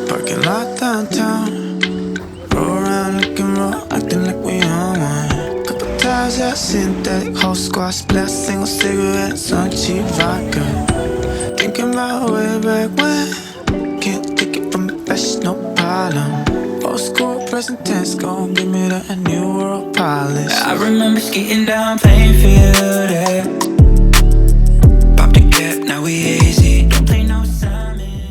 Parking lot downtown, roll around looking raw, acting like we on one. Couple times, yeah, synthetic, whole squad splash, single cigarettes on cheap vodka. Thinking about way back when, can't take it from the best, no problem. Old school present tense, gon' give me that new world polish. I remember skating down Plainfield, yeah. Pop the cap, now we easy. Don't play no Simon.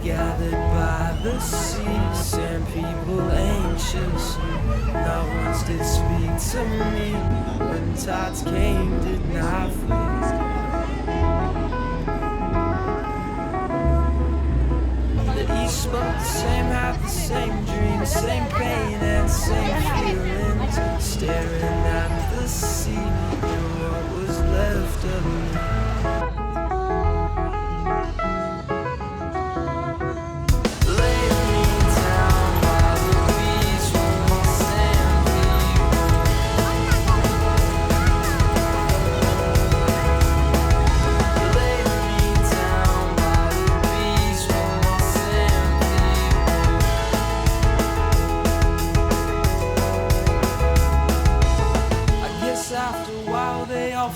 gathered by the sea, sand people anxious. Not once did speak to me. When tides came, did not flee. That each spoke the same, had the same dreams, same pain and same feelings. Staring at the sea and what was left of me.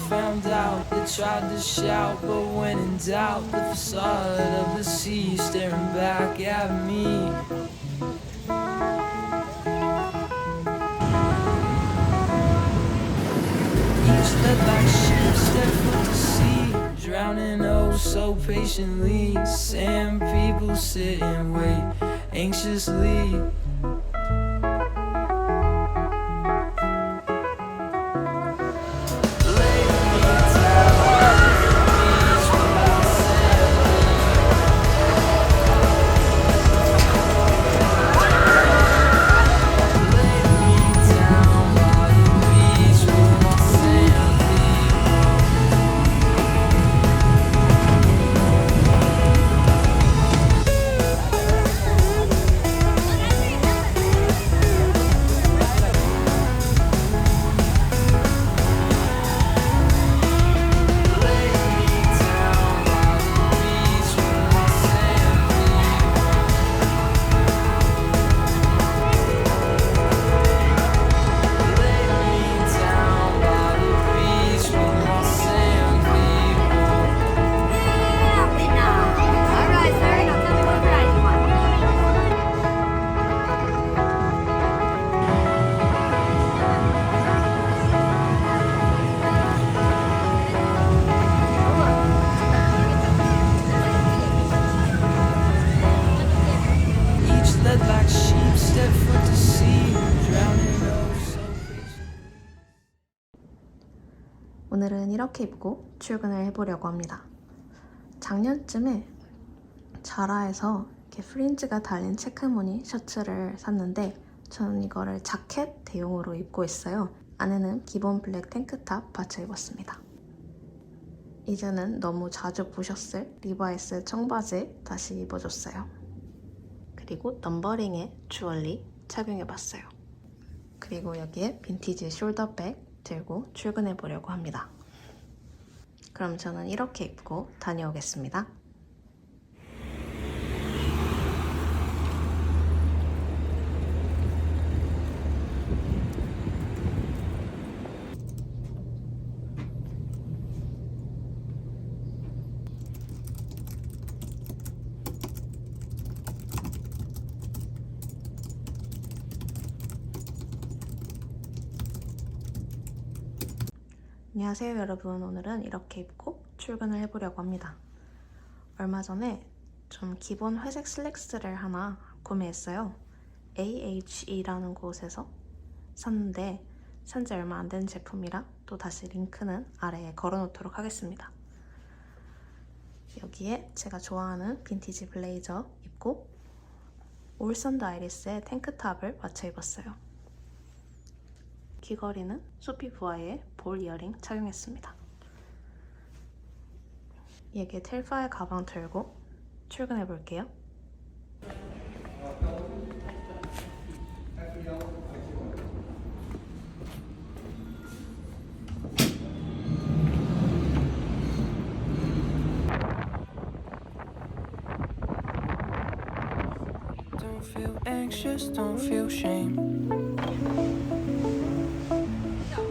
Found out, they tried to shout, but when in doubt, the facade of the sea staring back at me. Each led like sheep, stepped to sea, drowning oh so patiently. Sand people sit and wait anxiously. 오늘은 이렇게 입고 출근을 해보려고 합니다. 작년쯤에 자라에서 이렇게 프린지가 달린 체크무늬 셔츠를 샀는데 저는 이거를 자켓 대용으로 입고 있어요. 안에는 기본 블랙 탱크탑 받쳐 입었습니다. 이제는 너무 자주 보셨을 리바이스 청바지 다시 입어줬어요. 그리고 넘버링의 주얼리 착용해봤어요. 그리고 여기에 빈티지 숄더백 들고 출근해 보려고 합니다. 그럼 저는 이렇게 입고 다녀오겠습니다. 안녕하세요 여러분, 오늘은 이렇게 입고 출근을 해보려고 합니다. 얼마 전에 좀 기본 회색 슬랙스를 하나 구매했어요. AHE라는 곳에서 샀는데 산지 얼마 안 된 제품이라 또 다시 링크는 아래에 걸어놓도록 하겠습니다. 여기에 제가 좋아하는 빈티지 블레이저 입고 올선드 아이리스의 탱크탑을 맞춰 입었어요. 귀걸이는 소피 부아의 볼 이어링 착용했습니다. 여기에 텔파의 가방 들고 출근해 볼게요. Don't feel anxious, don't feel shame.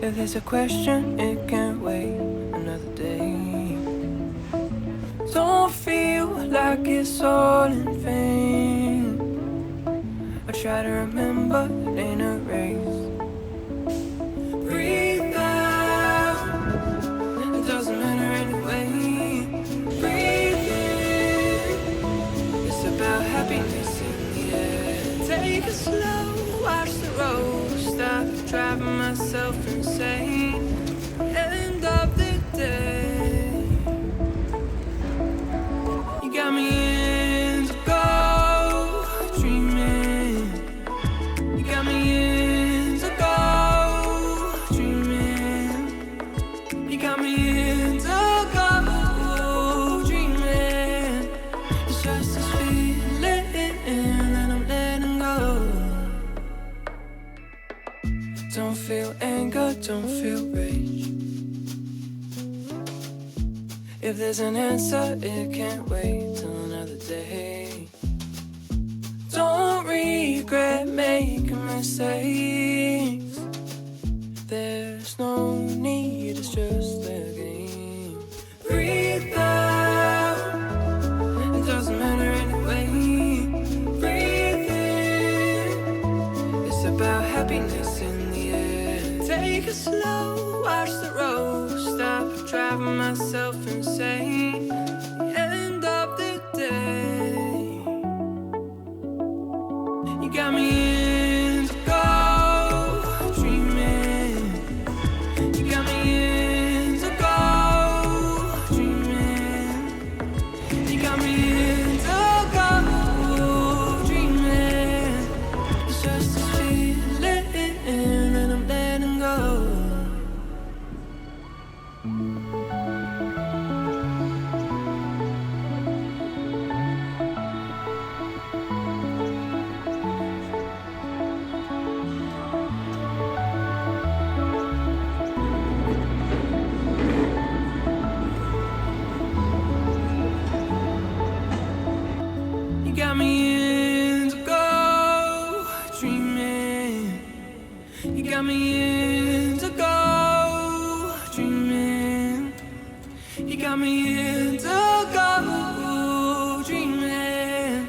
If there's a question, it can't wait another day. Don't feel like it's all in vain. I try to remember, it ain't a race. Breathe out, it doesn't matter anyway. Breathe in, it's about happiness in the air. Take it slow, watch the road. Stop driving myself insane. End of the day, you got me in go dreaming. You got me in go dreaming. You got me in go dreaming. It's just this feeling that I'm letting go. Don't feel anger, don't feel rage. If there's an answer, it can't wait till another day. Don't regret making mistakes. There's no need, it's just the game. Breathe out, it doesn't matter anyway. Breathe in, it's about happiness in the air. Take it slow, watch the road. Stop driving myself insane. End of the day, you got me in go dreaming. You got me in go dreaming. You got me in go dreaming. It's just this feeling that I'm letting go. You got me in go dreaming. You got me in go dreaming. You got me in go dreaming.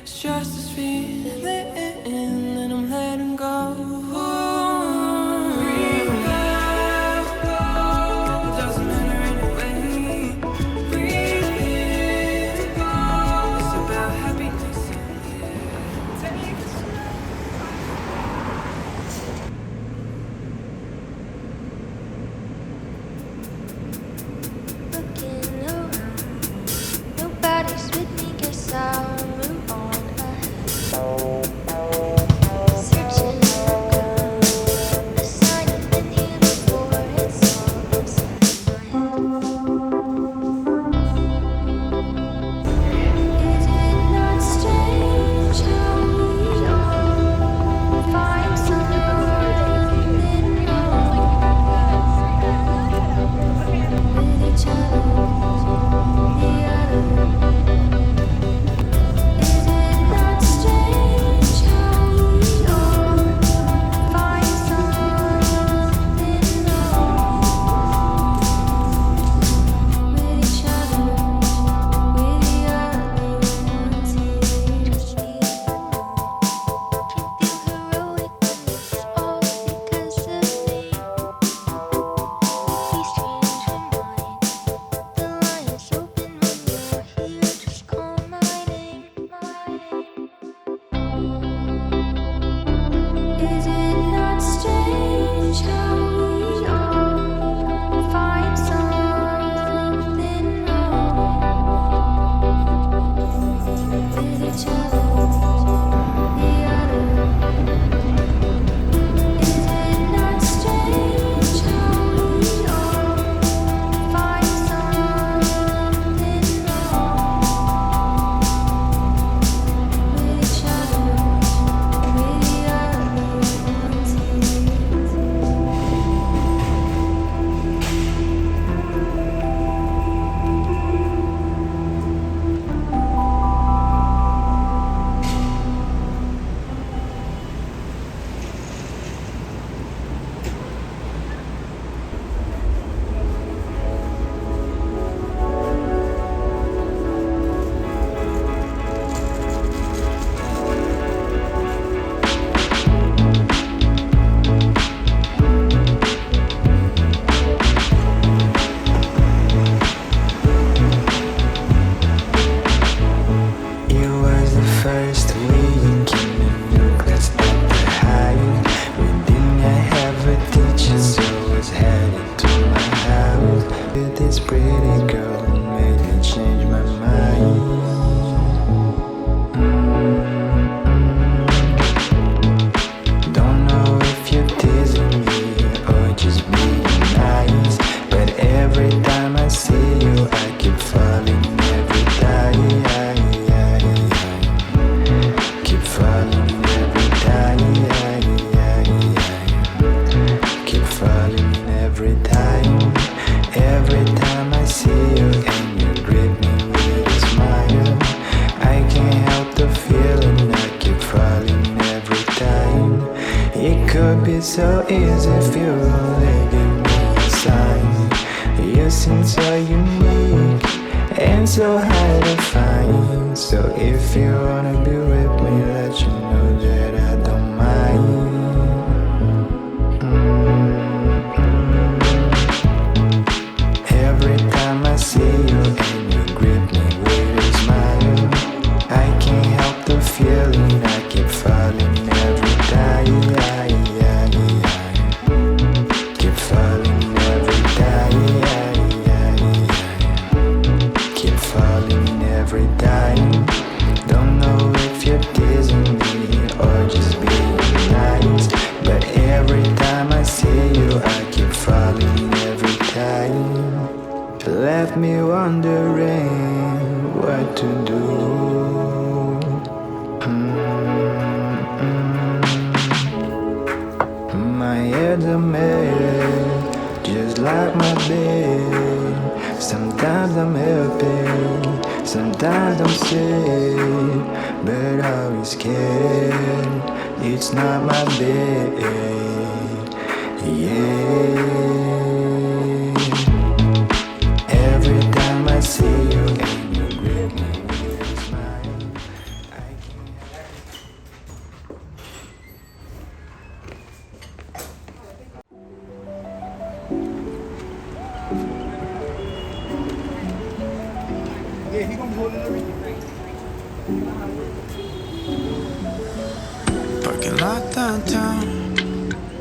It's just this feeling that I'm letting go. Breathe out, it doesn't matter anyway. Breathe in, it's about happiness in the air. Take it slow. Looking around, nobody's with me, guess I'll move on ahead. first week in the new class at the high. We didn't have a teacher, so I was headed to my house. With this pretty girl made me change my mind. Don't know if you're teasing me or just being nice, but every time I see you I keep falling every time. Keep falling every time. Keep falling every time. Every time I see you and you greet me with a smile, I can't help the feeling I keep falling every time. It could be so easy if you only give me a sign. You seem so unique and so hard to find. So if you wanna be with me, let you know that I don't mind. Every time I see you and you greet me with a smile, I can't help the feeling I keep falling every time. Keep falling every time. Keep falling every time. Don't know if you're teasing me or just being nice, but every time I see you I keep falling every time. Left me wondering what to do. My head's a mess, just like my bed. Sometimes I'm happy, sometimes I'm sad, but always scared. It's not my bed, yeah. Every time I see you and you greet me with a smile, I can't. Yeah, he gonna be holding everything. Parking lot downtown,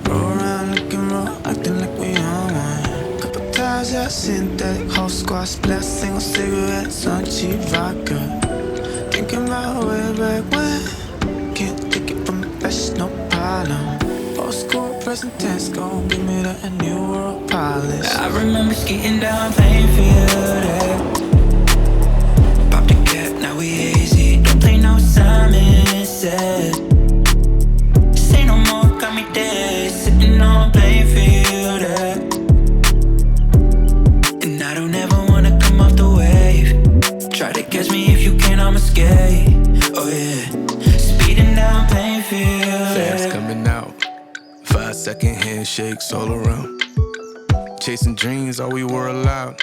roll around looking raw, acting like we on one. Couple times I synthetic, whole squad splash, single cigarettes on cheap vodka. Thinking about way back when, can't take it from the best, no problem. Old school present tense, gon' give me that new world polish. I remember skating down Plainfield, Pop the cap, now we hazy. Don't play no Simon Says. Say no more, got me dead. Sitting on Plainfield, and I don't ever wanna come off the wave. Try to catch me if you can, I'ma skate. Oh yeah, speeding down Plainfield. Flares coming out, 5-second handshakes all around. Chasing dreams, all we were allowed.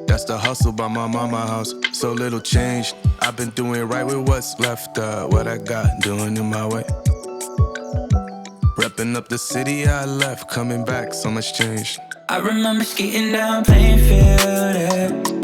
That's the hustle by my mama house. So little change. I've been doing right with what's left. What I got, doing it my way. Repping up the city I left, coming back, so much change. I remember skating down Plainfield,